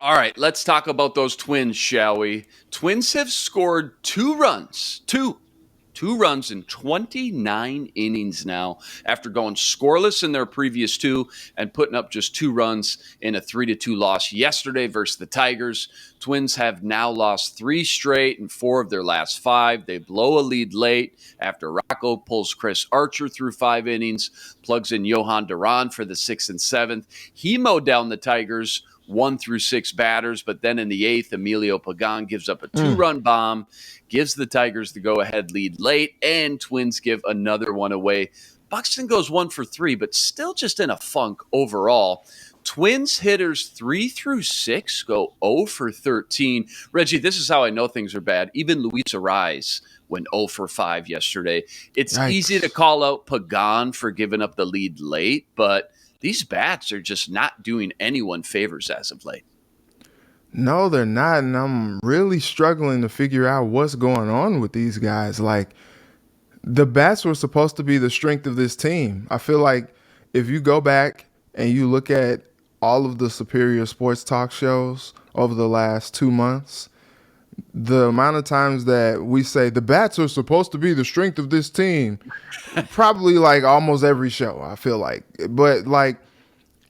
All right, let's talk about those Twins, shall we? Twins have scored two runs in 29 innings now after going scoreless in their previous two and putting up just 2 runs in a 3-2 loss yesterday versus the Tigers. Twins have now lost 3 straight and 4 of their last 5. They blow a lead late after Rocco pulls Chris Archer through 5 innings, plugs in Johan Duran for the 6th and 7th. He mowed down the Tigers 1 through 6 batters, but then in the 8th, Emilio Pagan gives up a 2-run bomb, gives the Tigers the go-ahead lead late, and Twins give another one away. Buxton goes 1 for 3, but still just in a funk overall. Twins hitters 3 through 6 go 0 for 13. Reggie, this is how I know things are bad. Even Luis Arraez went 0 for 5 yesterday. It's Yikes. easy to call out Pagan for giving up the lead late, but these bats are just not doing anyone favors as of late. No, they're not, and I'm really struggling to figure out what's going on with these guys. Like, the bats were supposed to be the strength of this team. I feel like if you go back and you look at all of the Superior Sports talk shows over the last 2 months, the amount of times that we say the bats are supposed to be the strength of this team, probably like almost every show, I feel like. But like,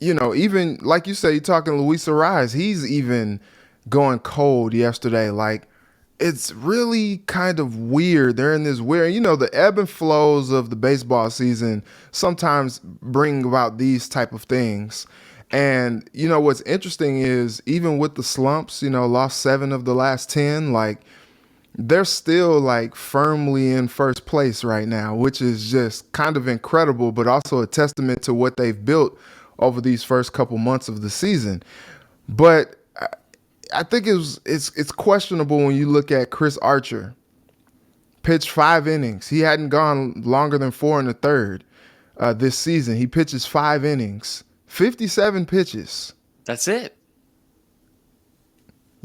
even like you say, you're talking Luis Arraez, he's even going cold yesterday. Like, it's really kind of weird. They're in this weird, the ebb and flows of the baseball season sometimes bring about these type of things. And, what's interesting is even with the slumps, lost 7 of the last 10, like, they're still like firmly in first place right now, which is just kind of incredible, but also a testament to what they've built over these first couple months of the season. But I think it's questionable when you look at Chris Archer. Pitched 5 innings. He hadn't gone longer than 4 1/3 this season. He pitches 5 innings, 57 pitches. That's it.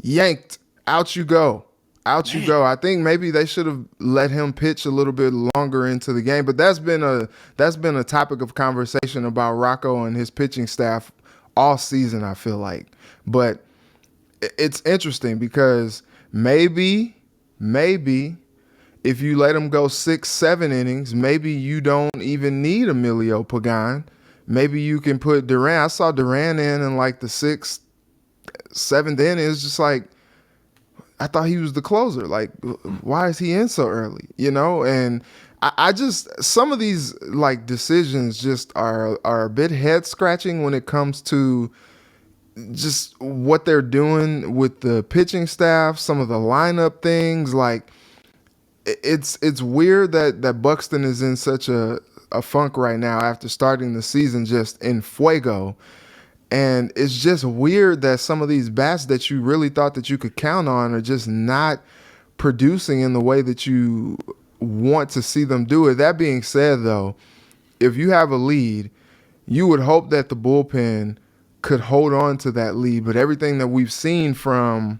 Yanked. Out you go. Out Man. you go. I think maybe they should have let him pitch a little bit longer into the game. But that's been a topic of conversation about Rocco and his pitching staff all season, I feel like. But it's interesting because maybe if you let him go 6, 7 innings, maybe you don't even need Emilio Pagan. Maybe you can put Duran. I saw Duran in like the 6th, 7th inning. It's just like, I thought he was the closer. Like, why is he in so early? And I just, some of these like decisions just are a bit head scratching when it comes to just what they're doing with the pitching staff, some of the lineup things. Like, it's weird that Buxton is in such a funk right now after starting the season just in fuego. And it's just weird that some of these bats that you really thought that you could count on are just not producing in the way that you want to see them do it. That being said, though, if you have a lead, you would hope that the bullpen could hold on to that lead. But everything that we've seen from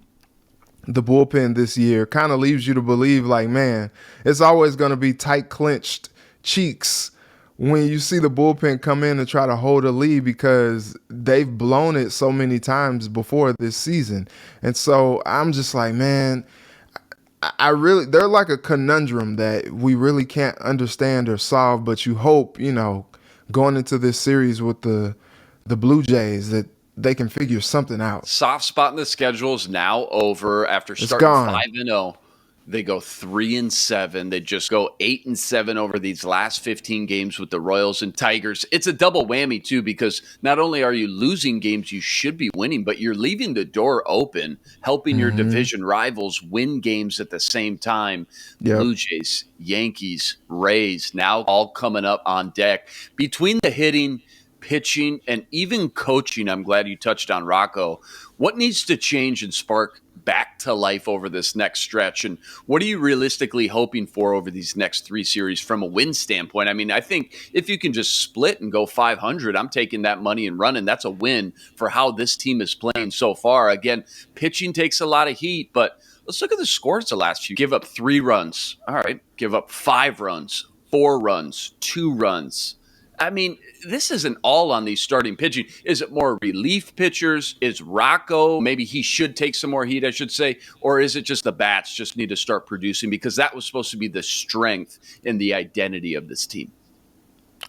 the bullpen this year kind of leaves you to believe, like, man, it's always going to be tight clenched cheeks when you see the bullpen come in and try to hold a lead because they've blown it so many times before this season. And so I'm just like, man, they're like a conundrum that we really can't understand or solve, but you hope, going into this series with the Blue Jays that they can figure something out. Soft spot in the schedule is now over after It's starting gone. 5-0. They go 3-7. They just go 8-7 over these last 15 games with the Royals and Tigers. It's a double whammy too, because not only are you losing games you should be winning, but you're leaving the door open, helping your division rivals win games at the same time. Yep. Blue Jays, Yankees, Rays, now all coming up on deck. Between the hitting, pitching, and even coaching, I'm glad you touched on Rocco. What needs to change and spark back to life over this next stretch? And what are you realistically hoping for over these next 3 series from a win standpoint? I mean, I think if you can just split and go 500, I'm taking that money and running. That's a win for how this team is playing so far. Again, pitching takes a lot of heat, but let's look at the scores the last few. Give up 3 runs. All right. Give up 5 runs, 4 runs, 2 runs. I mean, this isn't all on these starting pitching. Is it more relief pitchers? Is Rocco, maybe he should take some more heat, I should say? Or is it just the bats just need to start producing? Because that was supposed to be the strength and the identity of this team.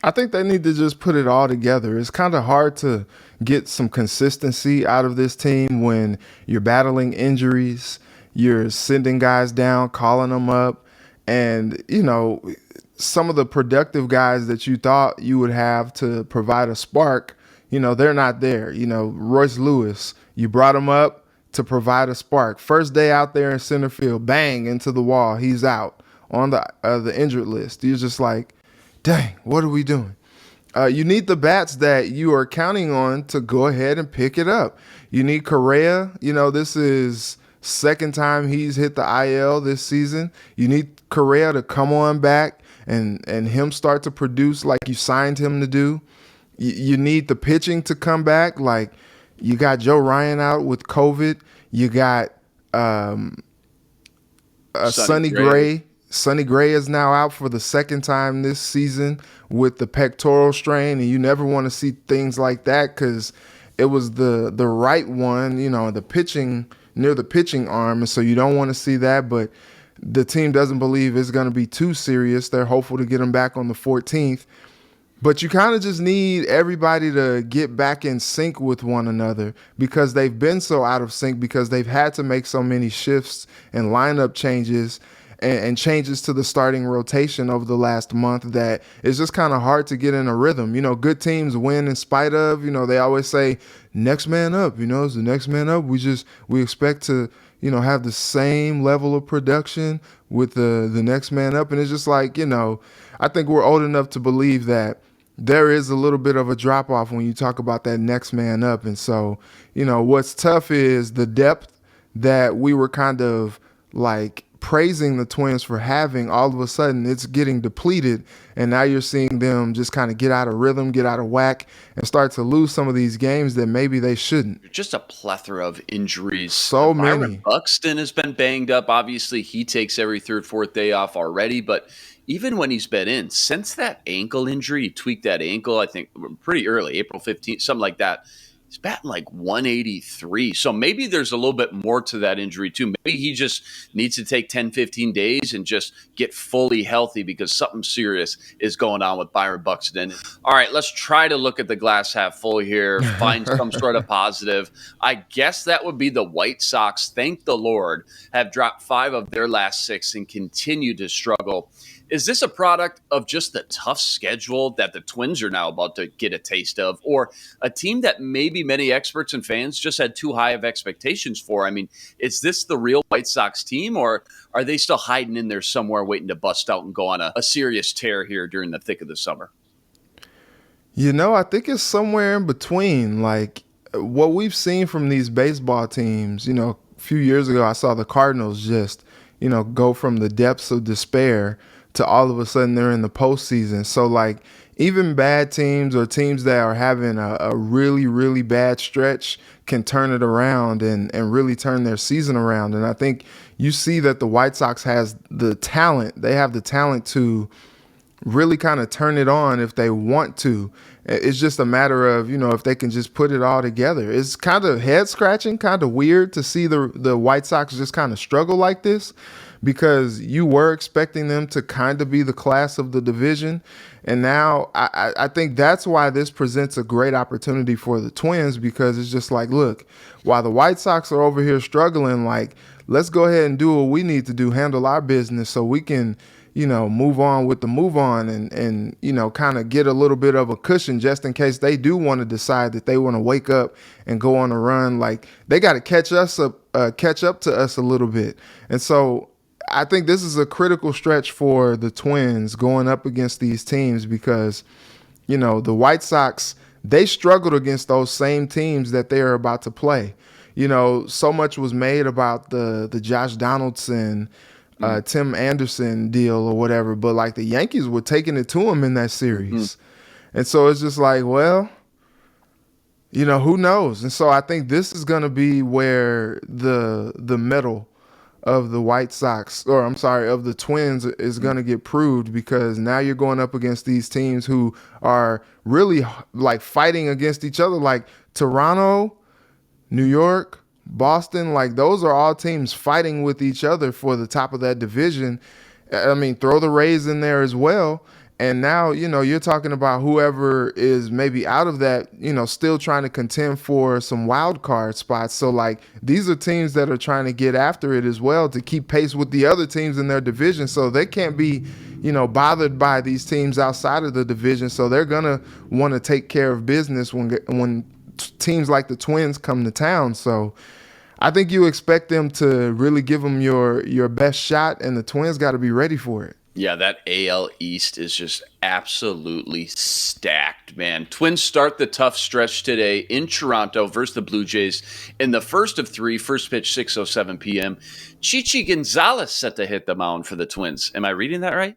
I think they need to just put it all together. It's kind of hard to get some consistency out of this team when you're battling injuries, you're sending guys down, calling them up, and some of the productive guys that you thought you would have to provide a spark, they're not there. Royce Lewis, you brought him up to provide a spark. First day out there in center field, bang, into the wall, he's out on the injured list. You're just like, dang, what are we doing? You need the bats that you are counting on to go ahead and pick it up. You need Correa. This is second time he's hit the IL this season. You need Correa to come on back and him start to produce like you signed him to do. You need the pitching to come back. Like, you got Joe Ryan out with COVID. You got Sonny Gray. Sonny Gray is now out for the second time this season with the pectoral strain, and you never want to see things like that because it was the right one, the pitching near the pitching arm, and so you don't want to see that. But the team doesn't believe it's going to be too serious. They're hopeful to get him back on the 14th. But you kind of just need everybody to get back in sync with one another because they've been so out of sync because they've had to make so many shifts and lineup changes and changes to the starting rotation over the last month that it's just kind of hard to get in a rhythm. Good teams win in spite of, they always say next man up, it's the next man up. We expect to, have the same level of production with the next man up. And it's just like, I think we're old enough to believe that there is a little bit of a drop off when you talk about that next man up. And so, what's tough is the depth that we were kind of like praising the Twins for having. All of a sudden it's getting depleted, and now you're seeing them just kind of get out of rhythm, get out of whack, and start to lose some of these games that maybe they shouldn't. Just a plethora of injuries. So Byron many. Buxton has been banged up. Obviously, he takes every third, fourth day off already, but even when he's been in, since that ankle injury, he tweaked that ankle, I think pretty early, April 15th, something like that. He's batting like 183. So maybe there's a little bit more to that injury too. Maybe he just needs to take 10, 15 days and just get fully healthy because something serious is going on with Byron Buxton. All right, let's try to look at the glass half full here, find some sort of positive. I guess that would be the White Sox, thank the Lord, have dropped 5 of their last 6 and continue to struggle. Is this a product of just the tough schedule that the Twins are now about to get a taste of, or a team that maybe many experts and fans just had too high of expectations for? I mean, is this the real White Sox team, or are they still hiding in there somewhere waiting to bust out and go on a serious tear here during the thick of the summer? I think it's somewhere in between. Like, what we've seen from these baseball teams, a few years ago, I saw the Cardinals just, go from the depths of despair to all of a sudden they're in the postseason. So, like, even bad teams or teams that are having a really, really bad stretch can turn it around and really turn their season around. And I think you see that the White Sox has the talent. They have the talent to really kind of turn it on if they want to. It's just a matter of, if they can just put it all together. It's kind of head-scratching, kind of weird to see the White Sox just kind of struggle like this, because you were expecting them to kind of be the class of the division. And now I think that's why this presents a great opportunity for the Twins, because it's just like, look, while the White Sox are over here struggling, like, let's go ahead and do what we need to do, handle our business so we can, move on with the move on and kind of get a little bit of a cushion just in case they do want to decide that they want to wake up and go on a run. Like, they got to catch up to us a little bit. And so I think this is a critical stretch for the Twins going up against these teams because, the White Sox, they struggled against those same teams that they are about to play. So much was made about the Josh Donaldson, Tim Anderson deal or whatever, but like the Yankees were taking it to him in that series. And so it's just like, well, who knows? And so I think this is going to be where the metal of the White Sox, or I'm sorry, of the Twins is going to get proved, because now you're going up against these teams who are really like fighting against each other, like Toronto, New York, Boston. Like, those are all teams fighting with each other for the top of that division. I mean, throw the Rays in there as well. And now, you're talking about whoever is maybe out of that, still trying to contend for some wild card spots. So, like, these are teams that are trying to get after it as well to keep pace with the other teams in their division. So they can't be, bothered by these teams outside of the division. So they're going to want to take care of business when teams like the Twins come to town. So I think you expect them to really give them your best shot, and the Twins got to be ready for it. Yeah, that AL East is just absolutely stacked, man. Twins start the tough stretch today in Toronto versus the Blue Jays in the first of three. First pitch, 6:07 p.m. Chichi Gonzalez set to hit the mound for the Twins. Am I reading that right?